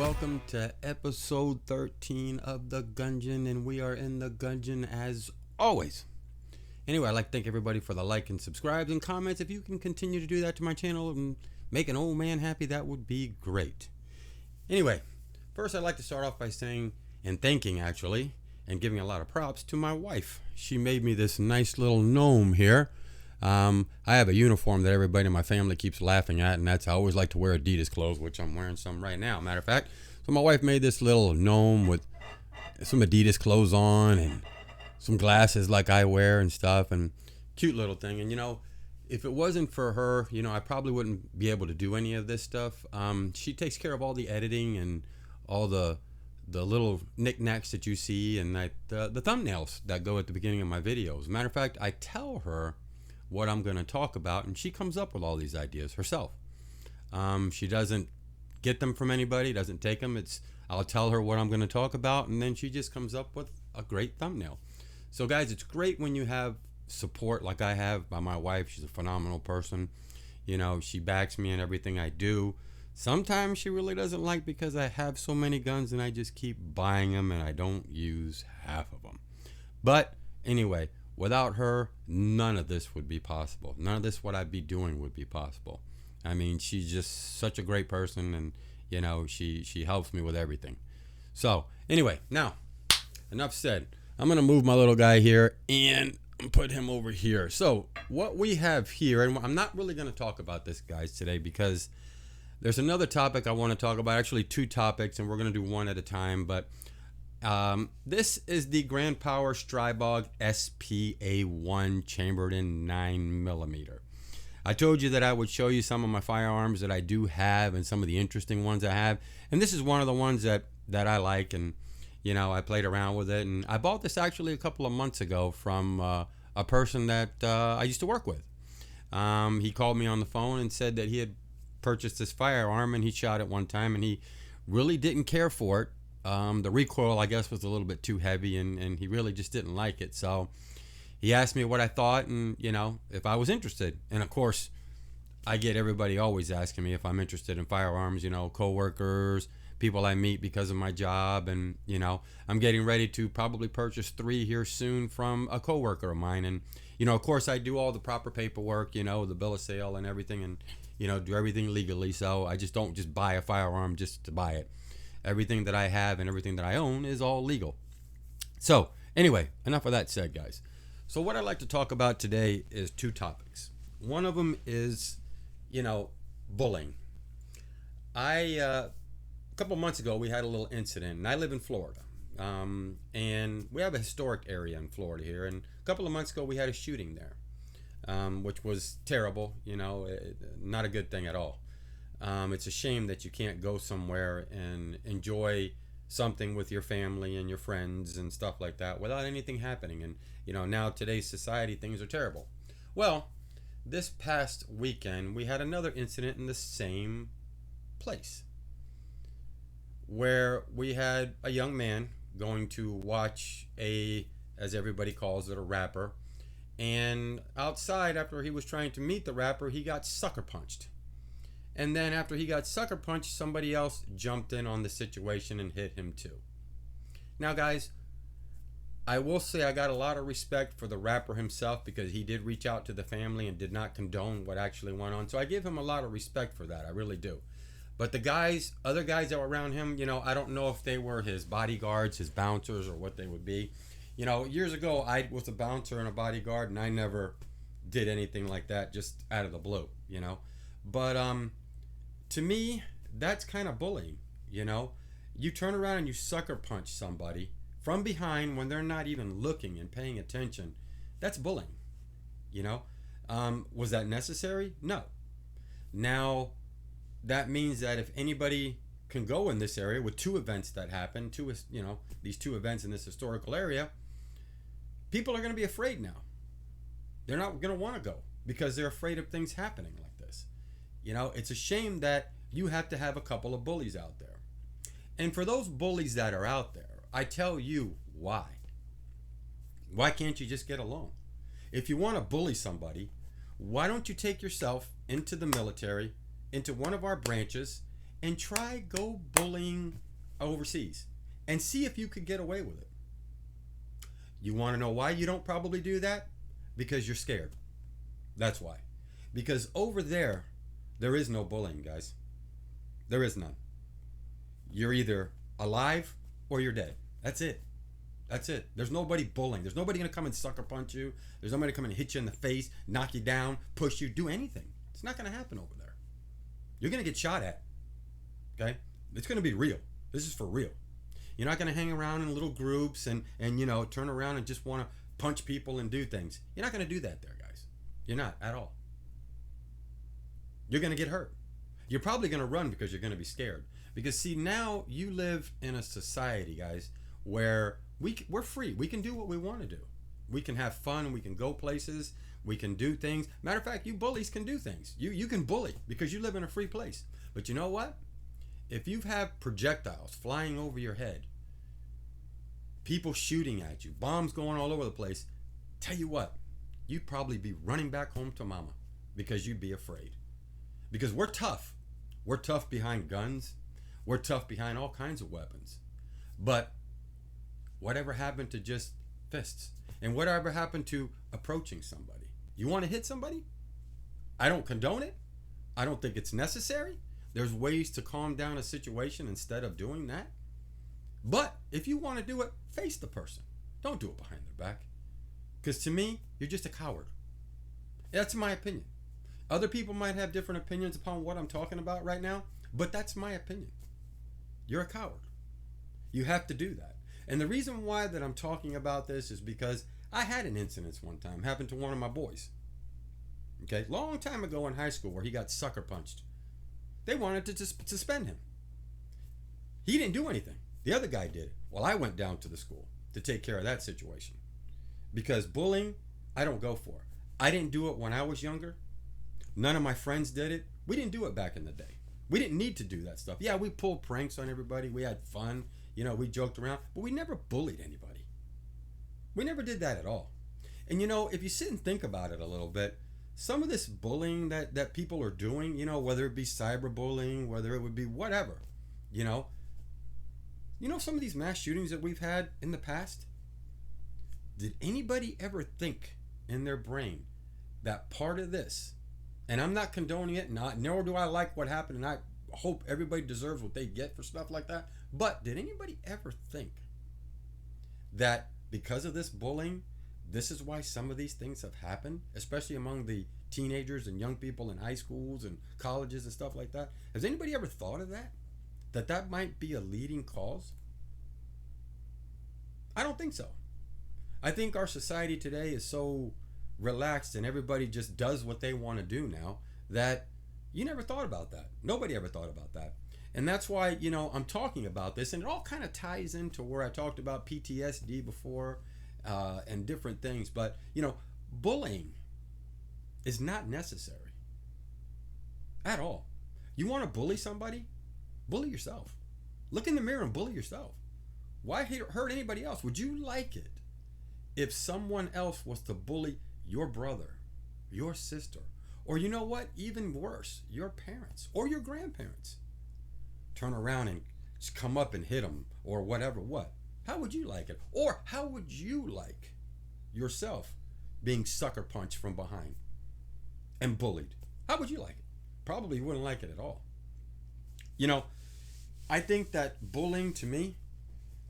welcome to episode 13 of the Gungeon, and we are in the Gungeon as always. Anyway, I'd like to thank everybody for the like and subscribes and comments. If you can continue to do that to my channel and make an old man happy, that would be great. Anyway, first I'd like to start off by saying and thanking actually and giving a lot of props to my wife. She made me this nice little gnome here. I have a uniform that everybody in my family keeps laughing at, and that's I always like to wear Adidas clothes, which I'm wearing some right now, matter of fact. So my wife made this little gnome with some Adidas clothes on and some glasses like I wear and stuff, and cute little thing. And if it wasn't for her, I probably wouldn't be able to do any of this stuff. She takes care of all the editing and all the little knickknacks that you see, and the thumbnails that go at the beginning of my videos. Matter of fact, I tell her what I'm going to talk about, and she comes up with all these ideas herself. She doesn't get them from anybody, doesn't take them. I'll tell her what I'm going to talk about, and then she just comes up with a great thumbnail. So guys, it's great when you have support like I have by my wife. She's a phenomenal person. She backs me in everything I do. Sometimes she really doesn't like because I have so many guns and I just keep buying them and I don't use half of them. But anyway, without her, none of this would be possible. None of this, what I'd be doing, would be possible. I mean, she's just such a great person, and she helps me with everything. So anyway, now enough said. I'm gonna move my little guy here and put him over here. So what we have here, and I'm not really gonna talk about this, guys, today, because there's another topic I want to talk about. Actually, two topics, and we're gonna do one at a time. But this is the Grand Power Strybog SPA1 chambered in 9mm. I told you that I would show you some of my firearms that I do have and some of the interesting ones I have, and this is one of the ones that I like, and I played around with it, and I bought this actually a couple of months ago from a person that I used to work with. He called me on the phone and said that he had purchased this firearm and he shot it one time and he really didn't care for it. The recoil, I guess, was a little bit too heavy, and he really just didn't like it. So he asked me what I thought and, if I was interested. And, of course, I get everybody always asking me if I'm interested in firearms, coworkers, people I meet because of my job. And, I'm getting ready to probably purchase 3 here soon from a coworker of mine. And, of course, I do all the proper paperwork, the bill of sale and everything, and, do everything legally. So I just don't just buy a firearm just to buy it. Everything that I have and everything that I own is all legal. So anyway, enough of that said, guys. So what I'd like to talk about today is two topics. One of them is, bullying. A couple months ago, we had a little incident, and I live in Florida. And we have a historic area in Florida here. And a couple of months ago, we had a shooting there, which was terrible, not a good thing at all. It's a shame that you can't go somewhere and enjoy something with your family and your friends and stuff like that without anything happening. And, now today's society, things are terrible. Well, this past weekend, we had another incident in the same place where we had a young man going to watch as everybody calls it, a rapper. And outside, after he was trying to meet the rapper, he got sucker punched. And then after he got sucker punched, somebody else jumped in on the situation and hit him too. Now, guys, I will say I got a lot of respect for the rapper himself because he did reach out to the family and did not condone what actually went on. So I give him a lot of respect for that. I really do. But the other guys that were around him, I don't know if they were his bodyguards, his bouncers, or what they would be. Years ago, I was a bouncer and a bodyguard, and I never did anything like that just out of the blue, But to me, that's kind of bullying, You turn around and you sucker punch somebody from behind when they're not even looking and paying attention. That's bullying, Was that necessary? No. Now, that means that if anybody can go in this area with two events that happened, these two events in this historical area, people are going to be afraid now. They're not going to want to go because they're afraid of things happening like this. It's a shame that you have to have a couple of bullies out there. And for those bullies that are out there, I tell you why. Why can't you just get along? If you want to bully somebody, why don't you take yourself into the military, into one of our branches, and try go bullying overseas and see if you could get away with it. You want to know why you don't probably do that? Because you're scared. That's why. Because over there is no bullying, guys. There is none. You're either alive or you're dead. That's it. That's it. There's nobody bullying. There's nobody going to come and sucker punch you. There's nobody come and hit you in the face, knock you down, push you, do anything. It's not going to happen over there. You're going to get shot at. Okay? It's going to be real. This is for real. You're not going to hang around in little groups and turn around and just want to punch people and do things. You're not going to do that there, guys. You're not at all. You're going to get hurt. You're probably going to run because you're going to be scared. Because see, now you live in a society, guys, where we're free. We can do what we want to do. We can have fun. We can go places. We can do things. Matter of fact, you bullies can do things. You can bully because you live in a free place. But you know what? If you have projectiles flying over your head, people shooting at you, bombs going all over the place, tell you what, you'd probably be running back home to mama because you'd be afraid. Because we're tough. We're tough behind guns. We're tough behind all kinds of weapons. But whatever happened to just fists? And whatever happened to approaching somebody? You want to hit somebody? I don't condone it. I don't think it's necessary. There's ways to calm down a situation instead of doing that. But if you want to do it, face the person. Don't do it behind their back. Because to me, you're just a coward. That's my opinion. Other people might have different opinions upon what I'm talking about right now, but that's my opinion. You're a coward. You have to do that. And the reason why that I'm talking about this is because I had an incident one time, happened to one of my boys. Okay, long time ago in high school where he got sucker punched. They wanted to suspend him. He didn't do anything. The other guy did. Well, I went down to the school to take care of that situation. Because bullying, I don't go for. I didn't do it when I was younger. None of my friends did it. We didn't do it back in the day. We didn't need to do that stuff. Yeah, we pulled pranks on everybody. We had fun. We joked around. But we never bullied anybody. We never did that at all. And if you sit and think about it a little bit, some of this bullying that people are doing, whether it be cyberbullying, whether it would be whatever, some of these mass shootings that we've had in the past, did anybody ever think in their brain that part of this, and I'm not condoning it, nor do I like what happened, and I hope everybody deserves what they get for stuff like that, but did anybody ever think that because of this bullying, this is why some of these things have happened, especially among the teenagers and young people in high schools and colleges and stuff like that? Has anybody ever thought of that? That might be a leading cause? I don't think so. I think our society today is so relaxed and everybody just does what they want to do now that you never thought about that. Nobody ever thought about that. And that's why, I'm talking about this, and it all kind of ties into where I talked about PTSD before, and different things. But bullying is not necessary at all. You want to bully somebody? Bully yourself. Look in the mirror and bully yourself. Why hurt anybody else? Would you like it if someone else was to bully your brother, your sister, or even worse, your parents or your grandparents? Turn around and just come up and hit them or whatever. What? How would you like it? Or how would you like yourself being sucker punched from behind and bullied? How would you like it? Probably wouldn't like it at all. I think that bullying to me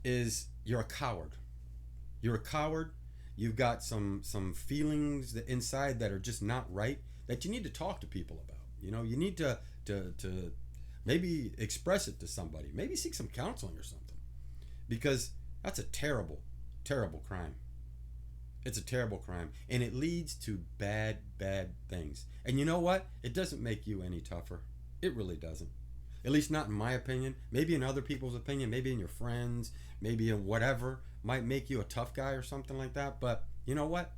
is you're a coward. You're a coward. You've got some feelings inside that are just not right that you need to talk to people about. You need to maybe express it to somebody. Maybe seek some counseling or something. Because that's a terrible, terrible crime. It's a terrible crime. And it leads to bad, bad things. And you know what? It doesn't make you any tougher. It really doesn't. At least not in my opinion. Maybe in other people's opinion. Maybe in your friends. Maybe in whatever. Might make you a tough guy or something like that. But you know what?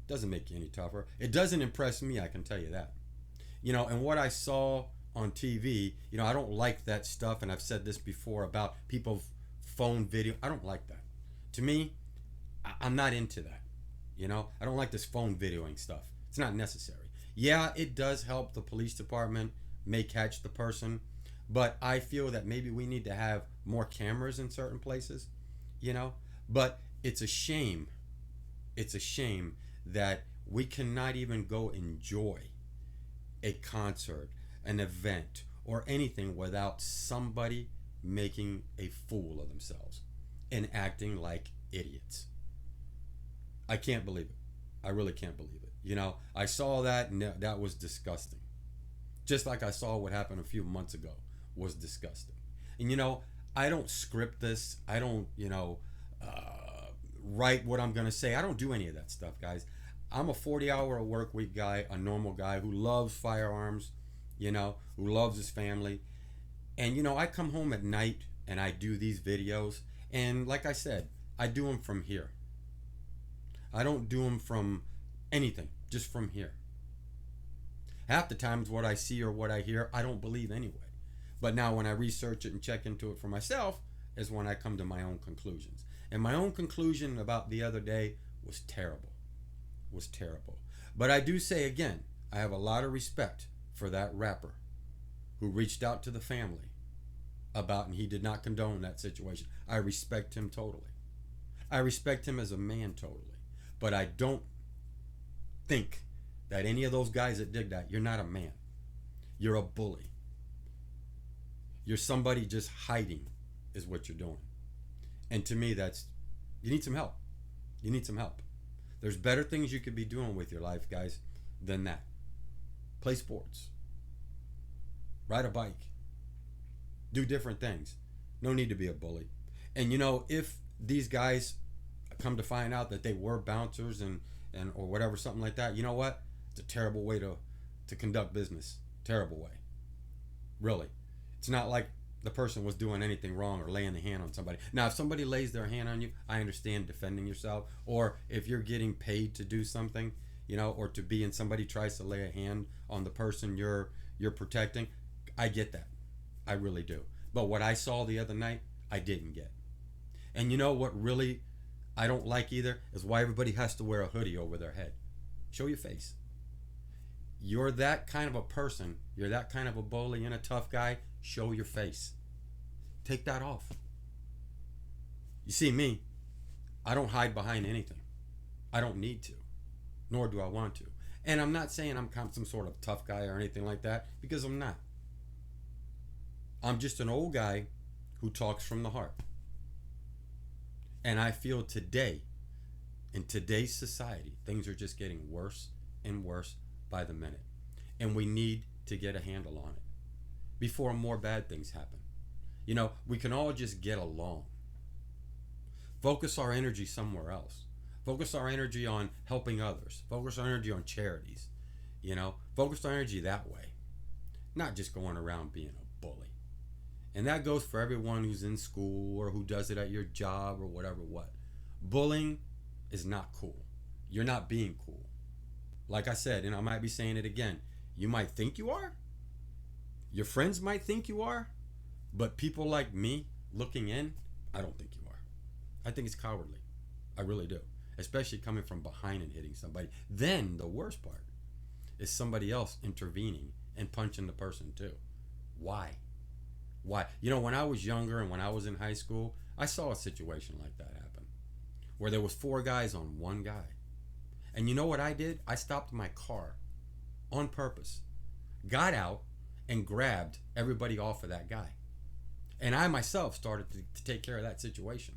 It doesn't make you any tougher. It doesn't impress me, I can tell you that. And what I saw on TV, I don't like that stuff. And I've said this before about people's phone video. I don't like that. To me, I'm not into that. I don't like this phone videoing stuff. It's not necessary. Yeah, it does help the police department may catch the person, But I feel that maybe we need to have more cameras in certain places, you know? But it's a shame. It's a shame that we cannot even go enjoy a concert, an event, or anything without somebody making a fool of themselves and acting like idiots. I can't believe it. I really can't believe it. I saw that and that was disgusting. Just like I saw what happened a few months ago was disgusting. And I don't script this. I don't, write what I'm going to say. I don't do any of that stuff, guys. I'm a 40-hour work week guy, a normal guy who loves firearms, who loves his family. And, I come home at night and I do these videos. And like I said, I do them from here. I don't do them from anything, just from here. Half the times what I see or what I hear, I don't believe anyway. But now when I research it and check into it for myself is when I come to my own conclusions. And my own conclusion about the other day was terrible. Was terrible. But I do say again, I have a lot of respect for that rapper who reached out to the family about, and he did not condone that situation. I respect him totally. I respect him as a man totally. But I don't think that any of those guys that did that, you're not a man. You're a bully. You're somebody just hiding is what you're doing. And to me, you need some help. You need some help. There's better things you could be doing with your life, guys, than that. Play sports. Ride a bike. Do different things. No need to be a bully. And if these guys come to find out that they were bouncers and or whatever, something like that, you know what? It's a terrible way to conduct business. Terrible way. Really. It's not like the person was doing anything wrong or laying the hand on somebody. Now, if somebody lays their hand on you, I understand defending yourself. Or if you're getting paid to do something, or to be and somebody tries to lay a hand on the person you're protecting, I get that. I really do. But what I saw the other night, I didn't get. And you know what really I don't like either is why everybody has to wear a hoodie over their head. Show your face. You're that kind of a person. You're that kind of a bully and a tough guy. Show your face. Take that off. You see me, I don't hide behind anything. I don't need to, nor do I want to. And I'm not saying I'm some sort of tough guy or anything like that, because I'm not. I'm just an old guy who talks from the heart. And I feel today, in today's society, things are just getting worse and worse by the minute. And we need to get a handle on it before more bad things happen. We can all just get along. Focus our energy somewhere else. Focus our energy on helping others. Focus our energy on charities. Focus our energy that way. Not just going around being a bully. And that goes for everyone who's in school or who does it at your job or whatever what. Bullying is not cool. You're not being cool. Like I said, and I might be saying it again, you might think you are. Your friends might think you are. But people like me looking in, I don't think you are. I think it's cowardly. I really do. Especially coming from behind and hitting somebody. Then the worst part is somebody else intervening and punching the person too. Why? Why? When I was younger and when I was in high school, I saw a situation like that happen. Where there was 4 guys on one guy. And you know what I did? I stopped my car on purpose. Got out and grabbed everybody off of that guy. And I myself started to take care of that situation.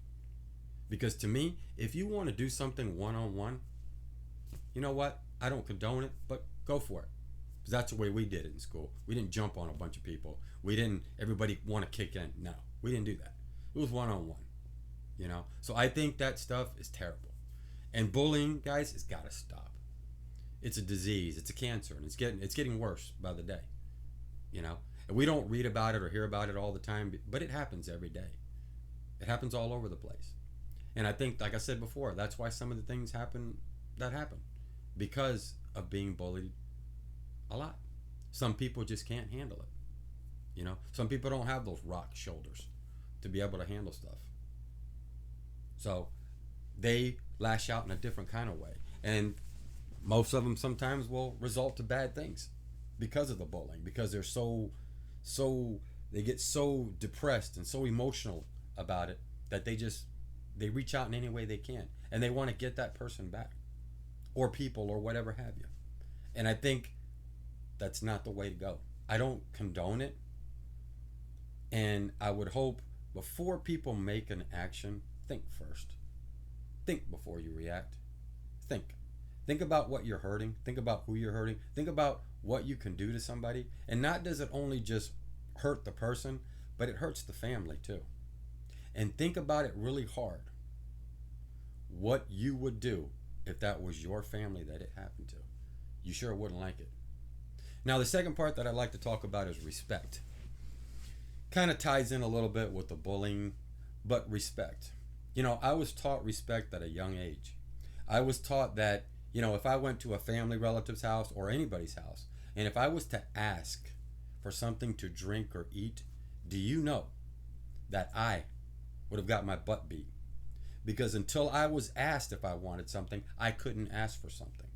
Because to me, if you want to do something one-on-one, you know what? I don't condone it, but go for it. Because that's the way we did it in school. We didn't jump on a bunch of people. Everybody want to kick in. No, we didn't do that. It was one-on-one. So I think that stuff is terrible. And bullying, guys, has got to stop. It's a disease. It's a cancer. And it's getting worse by the day. And we don't read about it or hear about it all the time, but it happens every day. It happens all over the place. And I think, like I said before, that's why some of the things happen that happen. Because of being bullied a lot. Some people just can't handle it. Some people don't have those rock shoulders to be able to handle stuff. So they lash out in a different kind of way. And most of them sometimes will result to bad things because of the bullying, because they're so They get so depressed and so emotional about it that they reach out in any way they can, and they want to get that person back, or people, or whatever have you. And I think that's not the way to go. I don't condone it, and I would hope before people make an action, think first. Think before you react. Think. Think about what you're hurting. Think about who you're hurting. Think about what you can do to somebody. And not does it only just hurt the person, but it hurts the family too. And think about it really hard. What you would do if that was your family that it happened to. You sure wouldn't like it. Now, the second part that I'd like to talk about is respect. Kind of ties in a little bit with the bullying, but respect. I was taught respect at a young age. I was taught that, if I went to a family relative's house or anybody's house, and if I was to ask for something to drink or eat, do you know that I would have got my butt beat? Because until I was asked if I wanted something, I couldn't ask for something.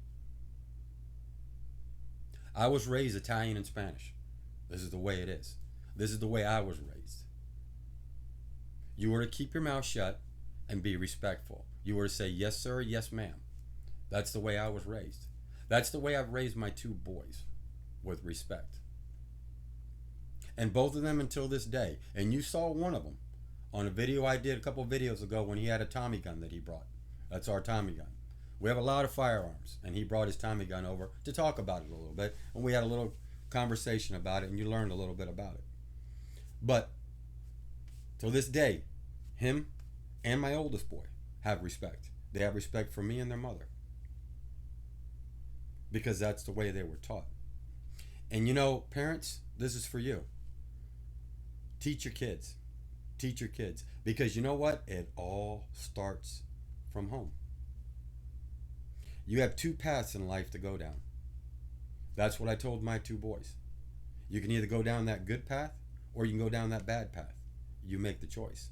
I was raised Italian and Spanish. This is the way it is. This is the way I was raised. You were to keep your mouth shut and be respectful. You were to say, yes, sir, yes, ma'am. That's the way I was raised. That's the way I've raised my two boys, with respect. And both of them until this day. And you saw one of them on a video I did a couple of videos ago when he had a Tommy gun that he brought. That's our Tommy gun. We have a lot of firearms, and he brought his Tommy gun over to talk about it a little bit. And we had a little conversation about it, and you learned a little bit about it. But till this day, him and my oldest boy have respect. They have respect for me and their mother, because that's the way they were taught. And parents, this is for you. Teach your kids. Teach your kids. Because you know what? It all starts from home. You have two paths in life to go down. That's what I told my two boys. You can either go down that good path or you can go down that bad path. You make the choice.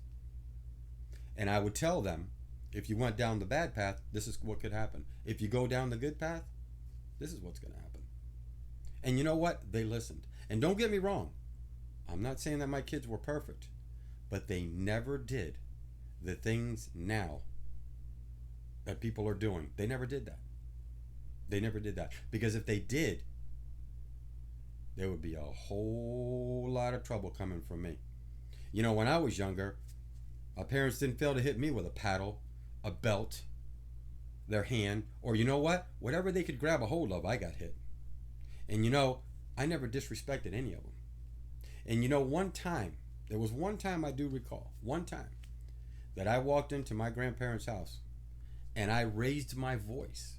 And I would tell them, if you went down the bad path, this is what could happen. If you go down the good path, this is what's going to happen. And you know what? They listened. And don't get me wrong. I'm not saying that my kids were perfect, but they never did the things now that people are doing. They never did that. They never did that. Because if they did, there would be a whole lot of trouble coming from me. When I was younger, my parents didn't fail to hit me with a paddle, a belt, their hand, or you know what? Whatever they could grab a hold of, I got hit. And I never disrespected any of them. And there was one time I do recall, one time that I walked into my grandparents' house and I raised my voice.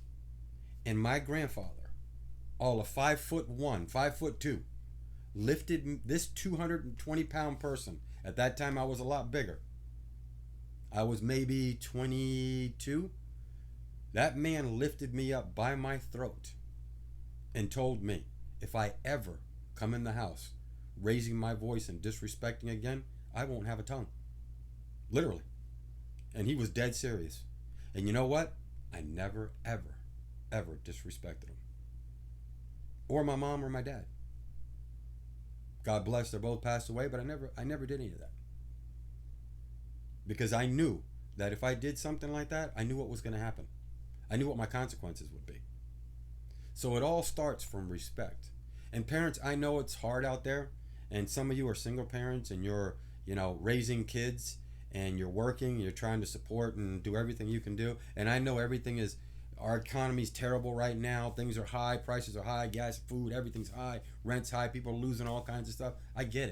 And my grandfather, all of 5'1", 5'2", lifted this 220-pound person. At that time, I was a lot bigger. I was maybe 22. That man lifted me up by my throat and told me, if I ever come in the house raising my voice and disrespecting again, I won't have a tongue. Literally. And he was dead serious. And you know what? I never, ever, ever disrespected him. Or my mom or my dad. God bless, they're both passed away, but I never did any of that. Because I knew that if I did something like that, I knew what was going to happen. I knew what my consequences would be. So it all starts from respect. And parents, I know it's hard out there, and some of you are single parents and you're, raising kids and you're working, you're trying to support and do everything you can do. And I know our economy's terrible right now. Things are high, prices are high, gas, food, everything's high, rent's high, people are losing all kinds of stuff. I get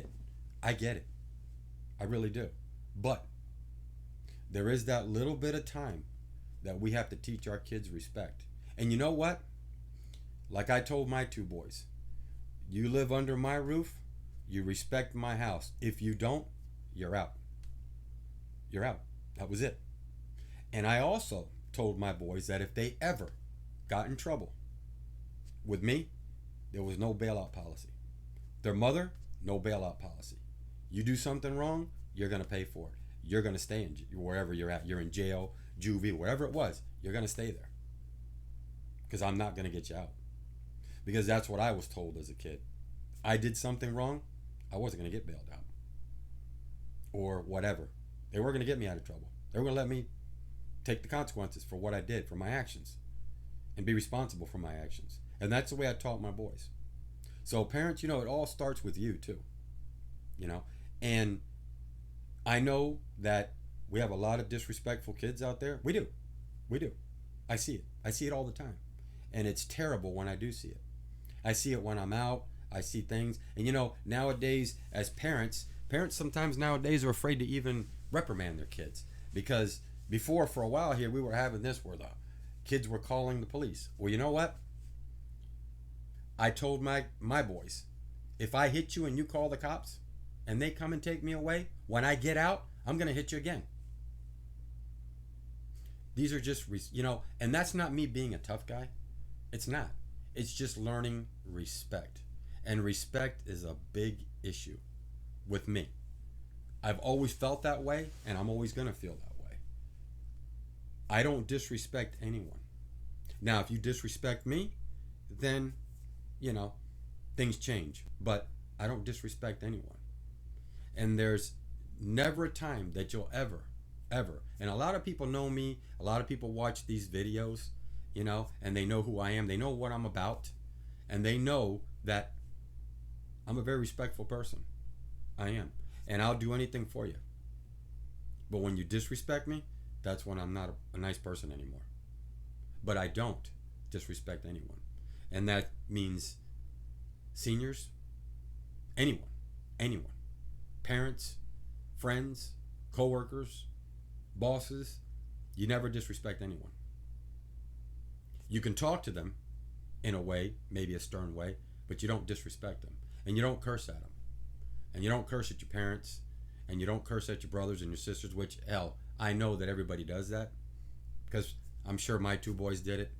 it. I really do. But there is that little bit of time that we have to teach our kids respect. And you know what? Like I told my two boys, you live under my roof, you respect my house. If you don't, you're out. You're out. That was it. And I also told my boys that if they ever got in trouble with me, there was no bailout policy. Their mother, no bailout policy. You do something wrong, you're going to pay for it. You're going to stay in wherever you're at. You're in jail, juvie, wherever it was, you're going to stay there. Because I'm not going to get you out. Because that's what I was told as a kid. I did something wrong, I wasn't going to get bailed out or whatever. They weren't going to get me out of trouble. They were going to let me take the consequences for what I did, for my actions, and be responsible for my actions. And that's the way I taught my boys. So parents, it all starts with you too. And I know that we have a lot of disrespectful kids out there. We do. I see it. I see it all the time. And it's terrible when I do see it. I see it when I'm out. I see things. And nowadays, as parents sometimes nowadays are afraid to even reprimand their kids. Because before, for a while here, we were having this where the kids were calling the police. Well, you know what? I told my boys, if I hit you and you call the cops and they come and take me away, when I get out, I'm going to hit you again. These are just, and that's not me being a tough guy. It's not. It's just learning respect. And respect is a big issue with me. I've always felt that way, and I'm always going to feel that way. I don't disrespect anyone. Now, if you disrespect me, then, things change. But I don't disrespect anyone. And there's never a time that you'll ever, and a lot of people know me, a lot of people watch these videos, and they know who I am, they know what I'm about, and they know that I'm a very respectful person. I am. And I'll do anything for you. But when you disrespect me, that's when I'm not a nice person anymore. But I don't disrespect anyone. And that means seniors, anyone, parents, friends, coworkers, bosses. You never disrespect anyone. You can talk to them in a way, maybe a stern way, but you don't disrespect them. And you don't curse at them. And you don't curse at your parents. And you don't curse at your brothers and your sisters, which, hell, I know that everybody does that. Because I'm sure my two boys did it,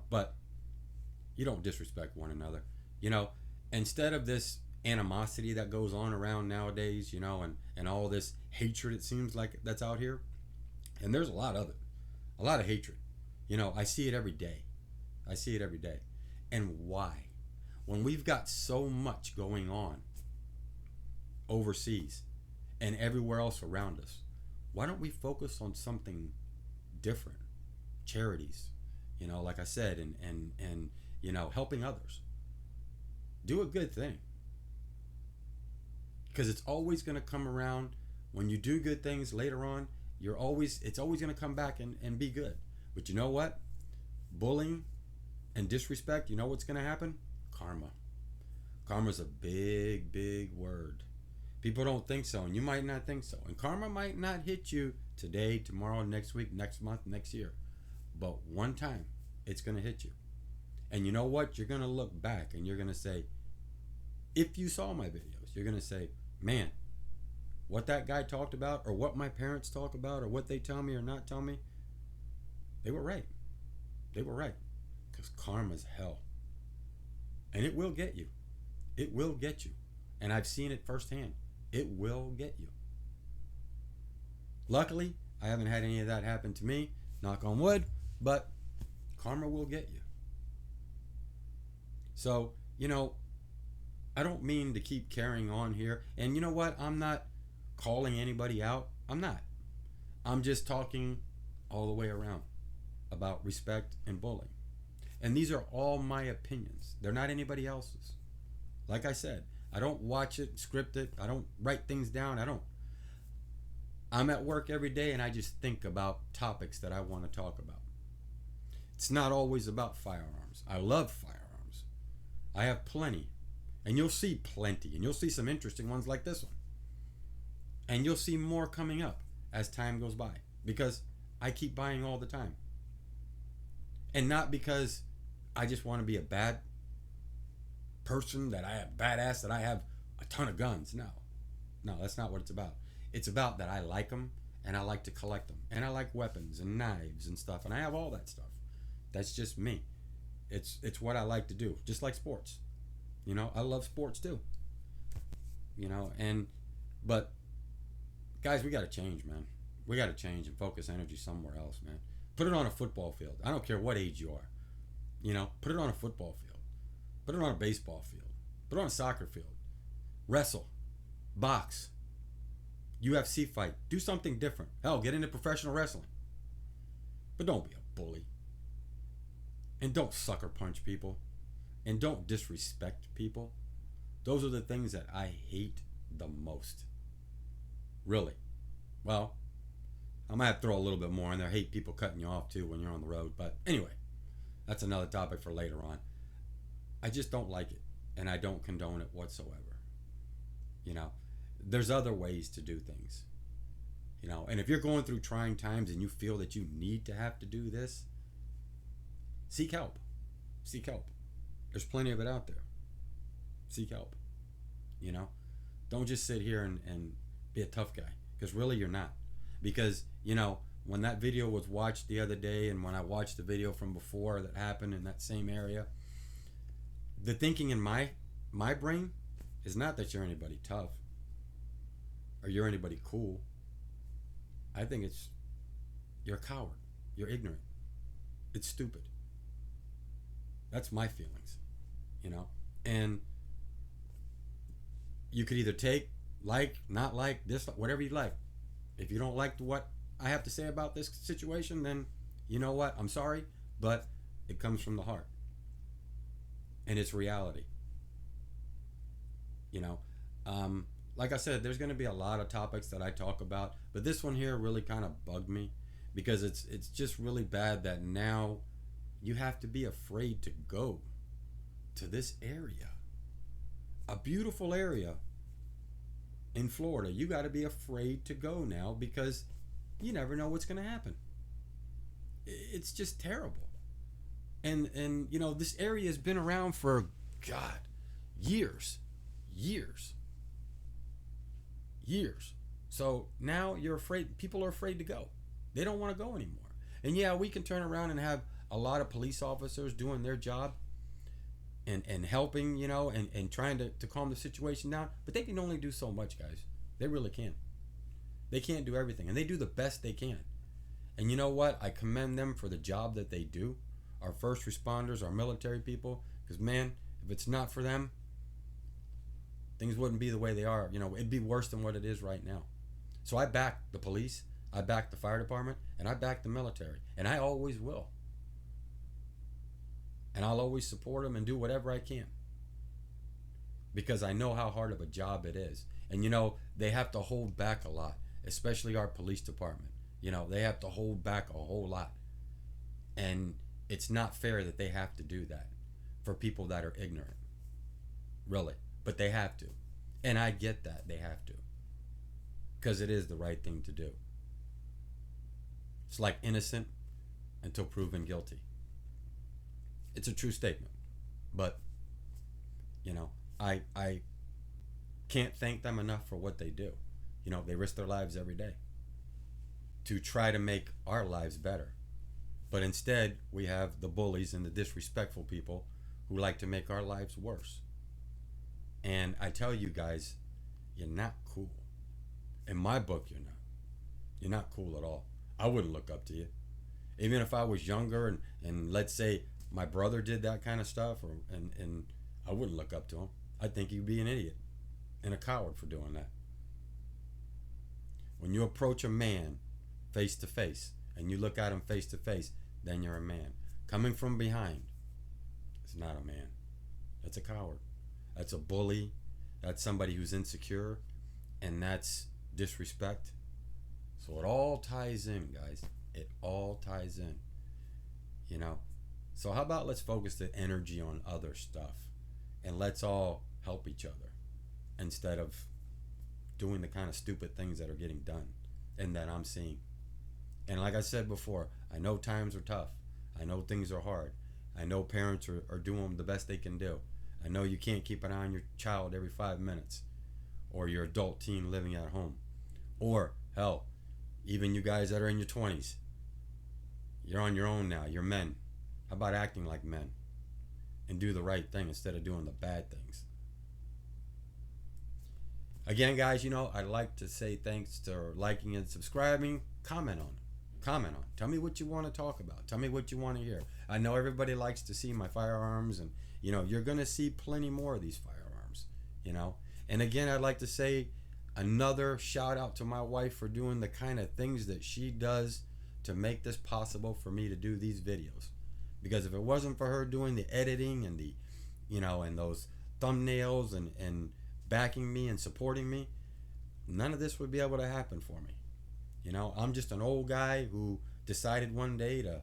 But you don't disrespect one another. Instead of this animosity that goes on around nowadays, and all this hatred, it seems like that's out here. And there's a lot of it. A lot of hatred. I see it every day. And why? When we've got so much going on overseas and everywhere else around us, why don't we focus on something different? Charities, like I said, and helping others. Do a good thing. Because it's always going to come around. When you do good things later on, it's always going to come back and be good. But you know what? Bullying and disrespect, you know what's going to happen? Karma. Karma's a big, big word. People don't think so, and you might not think so. And karma might not hit you today, tomorrow, next week, next month, next year. But one time, it's going to hit you. And you know what? You're going to look back and you're going to say, if you saw my videos, you're going to say, man, what that guy talked about, or what my parents talk about, or what they tell me or not tell me, they were right. They were right. Because karma's hell. And it will get you. It will get you. And I've seen it firsthand. It will get you. Luckily, I haven't had any of that happen to me, knock on wood, but karma will get you. So, I don't mean to keep carrying on here. And you know what? I'm not calling anybody out. I'm not. I'm just talking all the way around about respect and bullying. And these are all my opinions. They're not anybody else's. Like I said, I don't watch it, script it. I don't write things down. I'm at work every day and I just think about topics that I want to talk about. It's not always about firearms. I love firearms. I have plenty. And you'll see plenty. And you'll see some interesting ones like this one. And you'll see more coming up as time goes by. Because I keep buying all the time. And not because I just want to be a bad person, that I have badass, that I have a ton of guns. No, that's not what it's about. It's about that I like them and I like to collect them. And I like weapons and knives and stuff. And I have all that stuff. That's just me. It's what I like to do. Just like sports. I love sports too. But guys, we got to change, man. We got to change and focus energy somewhere else, man. Put it on a football field. I don't care what age you are. Put it on a football field. Put it on a baseball field. Put it on a soccer field. Wrestle, box, UFC fight. Do something different. Hell, get into professional wrestling. But don't be a bully. And don't sucker punch people. And don't disrespect people. Those are the things that I hate the most. Really. Well, I might have to throw a little bit more in there. I hate people cutting you off too when you're on the road. But anyway, that's another topic for later on. I just don't like it. And I don't condone it whatsoever. You know, there's other ways to do things. You know, and if you're going through trying times and you feel that you need to have to do this, seek help. Seek help. There's plenty of it out there. Seek help. You know, don't just sit here and be a tough guy, because really you're not. Because, you know, when that video was watched the other day, and when I watched the video from before that happened in that same area, the thinking in my brain is not that you're anybody tough or you're anybody cool. I think it's you're a coward. You're ignorant. It's stupid. That's my feelings, you know. And you could either take, like, not like, dislike, whatever you like. If you don't like what I have to say about this situation, then you know what? I'm sorry, but it comes from the heart. And it's reality. You know, like I said, there's going to be a lot of topics that I talk about, but this one here really kind of bugged me, because it's just really bad that now you have to be afraid to go to this area, a beautiful area in Florida. You got to be afraid to go now, because you never know what's going to happen. It's just terrible. And you know, this area has been around for, God, years. So now you're afraid. People are afraid to go. They don't want to go anymore. And yeah, we can turn around and have a lot of police officers doing their job and helping, you know, and trying to calm the situation down, but they can only do so much, guys. They really can't. They can't do everything, and they do the best they can. And you know what? I commend them for the job that they do. Our first responders, our military people, because man, if it's not for them, things wouldn't be the way they are. You know, it'd be worse than what it is right now. So I back the police, I back the fire department, and I back the military, and I always will. And I'll always support them and do whatever I can, because I know how hard of a job it is. And you know, they have to hold back a lot, especially our police department. You know, they have to hold back a whole lot. And it's not fair that they have to do that for people that are ignorant. Really. But they have to. And I get that they have to, because it is the right thing to do. It's like innocent until proven guilty. It's a true statement. But, you know, I can't thank them enough for what they do. You know, they risk their lives every day to try to make our lives better. But instead, we have the bullies and the disrespectful people who like to make our lives worse. And I tell you guys, you're not cool. In my book, you're not. You're not cool at all. I wouldn't look up to you. Even if I was younger and let's say my brother did that kind of stuff, and I wouldn't look up to him. I'd think he'd be an idiot and a coward for doing that. When you approach a man face to face and you look at him face to face, then you're a man. Coming from behind is not a man. That's a coward. That's a bully. That's somebody who's insecure, and that's disrespect. So it all ties in, guys. It all ties in. You know? So how about let's focus the energy on other stuff, and let's all help each other instead of doing the kind of stupid things that are getting done and that I'm seeing. And like I said before, I know times are tough. I know things are hard. I know parents are doing the best they can do. I know you can't keep an eye on your child every 5 minutes, or your adult teen living at home, or hell, even you guys that are in your 20s. You're on your own now. You're men. How about acting like men and do the right thing instead of doing the bad things? Again, guys, you know, I'd like to say thanks to liking and subscribing. Comment on it. Tell me what you want to talk about. Tell me what you want to hear. I know everybody likes to see my firearms, and you know, you're going to see plenty more of these firearms, you know. And again, I'd like to say another shout out to my wife for doing the kind of things that she does to make this possible for me to do these videos. Because if it wasn't for her doing the editing and the, and those thumbnails and backing me and supporting me, none of this would be able to happen for me. I'm just an old guy who decided one day to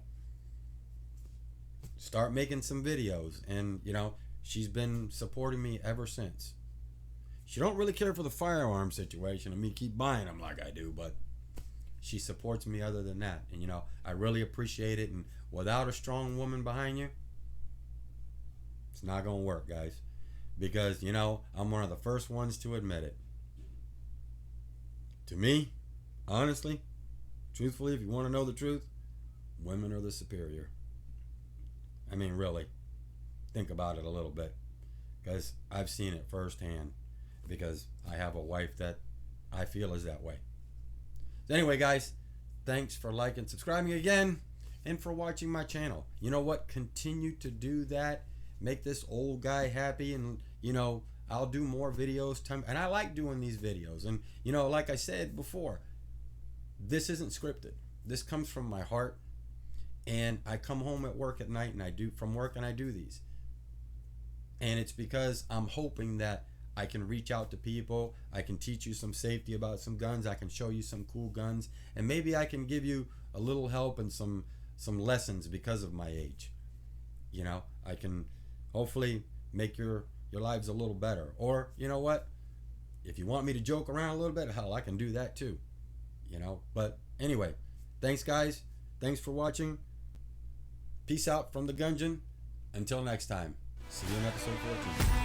start making some videos, and she's been supporting me ever since. She don't really care for the firearm situation and me keep buying them like I do, but she supports me other than that. And I really appreciate it. And without a strong woman behind you, it's not gonna work, guys. Because I'm one of the first ones to admit it. To me, honestly, truthfully, if you want to know the truth, women are the superior. I mean, really, think about it a little bit, because I've seen it firsthand, because I have a wife that I feel is that way. So anyway, guys, thanks for liking, subscribing again, and for watching my channel. You know what? Continue to do that. Make this old guy happy, and I'll do more videos. And I like doing these videos. And like I said before, this isn't scripted. This comes from my heart. And I come home at work at night, and I do these. And it's because I'm hoping that I can reach out to people. I can teach you some safety about some guns. I can show you some cool guns, and maybe I can give you a little help and some lessons because of my age. I can hopefully make your lives a little better. Or what? If you want me to joke around a little bit, hell, I can do that too. But anyway, thanks, guys. Thanks for watching. Peace out from the Gungeon. Until next time. See you in episode 14.